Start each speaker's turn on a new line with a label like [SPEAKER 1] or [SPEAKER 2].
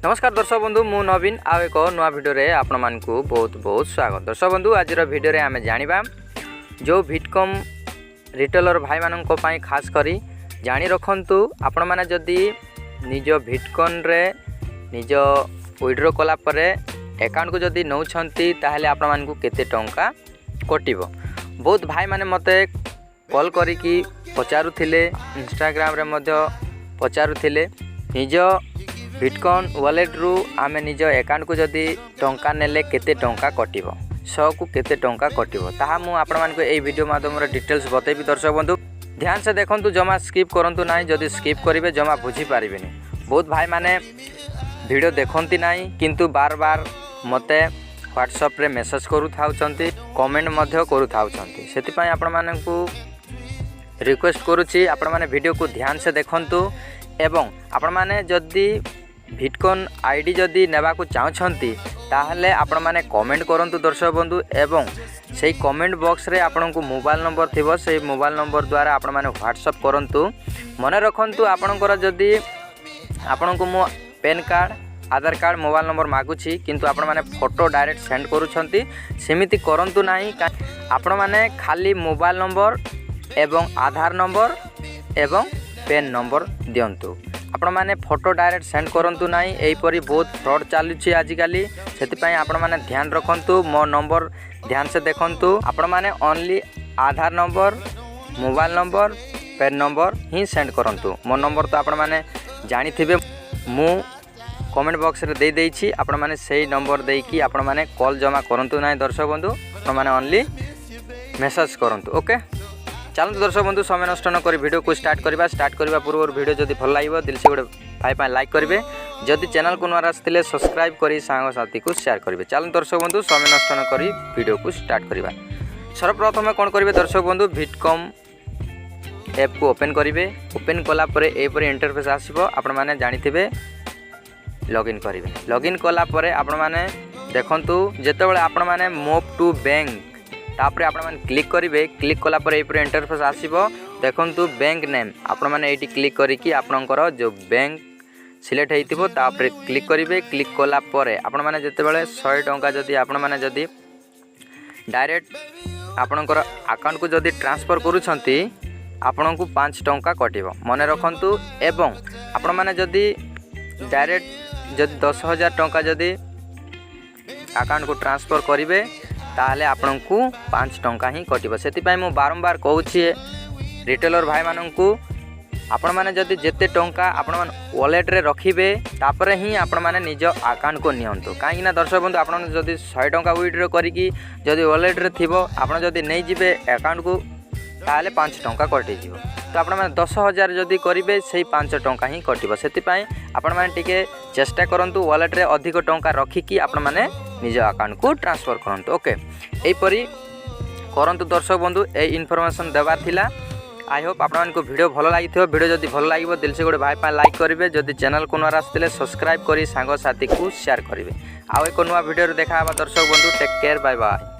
[SPEAKER 1] नमस्कार दर्शक बंधु मु नवीन आउ एक नुआ वीडियो रे आपण मानकु बहुत बहुत स्वागत। दर्शक बंधु आज वीडियो रे आमे जानिबा जो भिटकम रिटेलर भाई मानन पई खास करी जानी रखंतु आपण माने जदी निज भिटकन रे निज विड्रॉ कला परे अकाउंट को जदी नौ छंती ताहले आपण मानकु केते टंका कटिबो। बहुत भाई माने मते कॉल करी कि पचारुथिले इंस्टाग्राम रे मध्य पचारुथिले निज भिटकन वॉलेट रु आमे निज अकाउंट को जदी टंका नेले केते टंका कटिबो 100 को केते टंका कटिबो ताहा मु आपण मानकु एई वीडियो माध्यम रे डिटेल्स बतेबी। दर्शक बंधु ध्यान से देखंतु, जमा स्किप करंतु नाही, जदी स्किप करिवे जमा बुझी पारिबेनी। बहुत भाई माने वीडियो देखंती नाही किंतु बार बार मते व्हाट्सएप रे मेसेज करू थाउचंती, कमेंट मध्य करू थाउचंती। सेति पई आपण मानकु रिक्वेस्ट करूची आपण माने वीडियो को ध्यान से देखंतु एवं आपण माने जदी भिटकन आईडी जदी नेबा को चाहछंती ताहले आपण माने कमेंट करंतु दर्शक बंधु एवं सेही कमेंट बॉक्स रे आपण को मोबाइल नंबर थिबो सेही मोबाइल नंबर द्वारा आपण माने व्हाट्सएप करंतु। मने रखंतु आपणकर जदी आपण को मो पैन कार्ड आधार कार्ड मोबाइल नंबर मागुछि किंतु आपण माने फोटो डायरेक्ट सेंड करूछंती, सेमिति करंतु नाही। आपण माने खाली मोबाइल नंबर एवं आधार नंबर एवं पेन नंबर दियंतु। आपण माने फोटो डायरेक्ट सेंड करंतु नाही, एई परी बहुत फ्रॉड चालुछि आजिकाली। सेति पई आपण माने ध्यान रखंतु, मो नंबर ध्यान से देखंतु। आपण माने only Aadhaar number mobile number PAN number ही सेंड करंतु। मो नंबर तो आपण माने जानि थिबे, मु कमेंट बॉक्स रे दे देछि, आपण माने सेही नंबर देई कि आपण माने कॉल जमा करंतु नाही दर्शक बंधु, आपण माने ओनली मेसेज करंतु। ओके चलते दर्शक बंधु समय नष्ट न करी वीडियो को स्टार्ट करबा पूर्व वीडियो जदि भल लागिबो दिल से गोटे भाई पाए लाइक करेंगे, जदि चैनल को नवा आसथिले सब्सक्राइब करी सांग साथी को शेयर करेंगे। चलते दर्शक बंधु समय नष्ट न करी वीडियो को स्टार्ट करबा। सर्वप्रथम कौन करेंगे दर्शक बंधु, भिटकम ऐप को ओपन करेंगे। ओपन कला परे एपरी इंटरफेस आसीबो, आपण माने जानिथिबे लॉगिन करेंगे। लॉगिन कला परे आपण माने देखंतु जेतेबेले आपण माने मूव टू बैंक तापरे आपण माने क्लिक करेंगे। क्लिक कला परे एपरी इंटरफेस आसीबो, देखंतु बैंक नेम आपण माने एटी क्लिक करी कि आपनकर जो बैंक सिलेक्ट हेतिबो तापरे क्लिक करेंगे। क्लिक कला परे आपण माने जेतेबेले 100 टंका जदी आपण माने जदी डायरेक्ट आपनकर अकाउंट को जदी ट्रांसफर करूछंती आपनकु 5 टंका कटिबो मने रखंतु। एवं आपण माने जदी डायरेक्ट जदी 10,000 टंका जदी अकाउंट को ट्रांसफर करेंगे ताहले आपनकु 5 टंका ही कटिबो। सेति पई मु बारंबार कहूछि रिटेलर भाई माननकु आपण माने जदी जेते टंका आपण मान वॉलेट रे रखिबे तापरे ही आपण माने निज अकाउंट को नियंतु। काहे ना दर्शक बंधु आपण जदी 100 टंका विड्रॉ करिकि जदी वॉलेट रे थिबो आपण जदी नै जिबे अकाउंट को ताहले 5 टंका कटि जिवो। तो आपण माने 10,000 जदी करिबे सेही 5 टंका ही कटिबो। सेति पई आपण माने टिके चेष्टा करंतु वॉलेट रे अधिक टंका रखिकि आपण माने निज अकाउंट को ट्रांसफर करंतु। ओके एई परी करंतु दर्शक बंधु, ए इन्फॉर्मेशन देवार थिला। आई होप आपण मानकु वीडियो भलो लागिथिबो। वीडियो जदी भलो लागिबो दिल से गोटे भाई पा लाइक करेंगे, जदी चैनल को नवा आसथिले सब्सक्राइब करी सांग साथी को शेयर करेंगे। आ एक नुआ वीडियो रे देखा दर्शक बंधु, टेक केयर, बाय बाय।